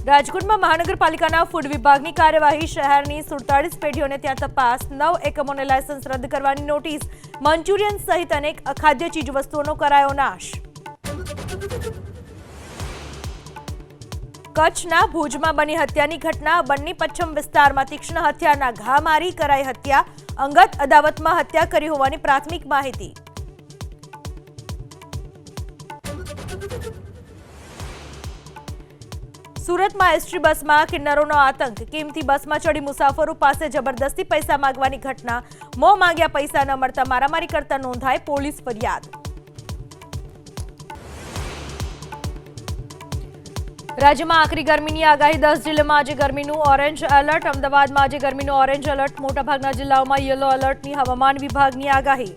રાજકોટમાં મહાનગરપાલિકાના ફૂડ વિભાગની કાર્યવાહી શહેરની 47 પેઢીઓને ત્યાં તપાસ 9 એકમોને લાયસન્સ રદ કરવાની નોટિસ મંચુરિયન સહિત અનેક અખાદ્ય ચીજવસ્તુઓનો કરાયો નાશ। કચ્છના ભુજમાં બની હત્યાની ઘટના બન્ની પચ્છમ વિસ્તારમાં તીક્ષ્ણ હથિયારના ઘા મારી કરાઈ હત્યા અંગત અદાવતમાં હત્યા કરી હોવાની પ્રાથમિક માહિતી। સુરતમાં એસટી બસમાં કિન્નરોનો આતંક કિંમતી બસમાં ચડી મુસાફરો પાસે જબરદસ્તી પૈસા માંગવાની ઘટના મોં માંગ્યા પૈસા ન મળતા મારામારી કરતા નોંધાઈ પોલીસ ફરિયાદ। રાજ્યમાં આકરી ગરમીની આગાહી 10 જિલ્લામાં આજે ગરમીનું ઓરેન્જ એલર્ટ। અમદાવાદમાં આજે ગરમીનું ઓરેન્જ એલર્ટ। મોટાભાગના જિલ્લાઓમાં યલો એલર્ટની હવામાન વિભાગની આગાહી।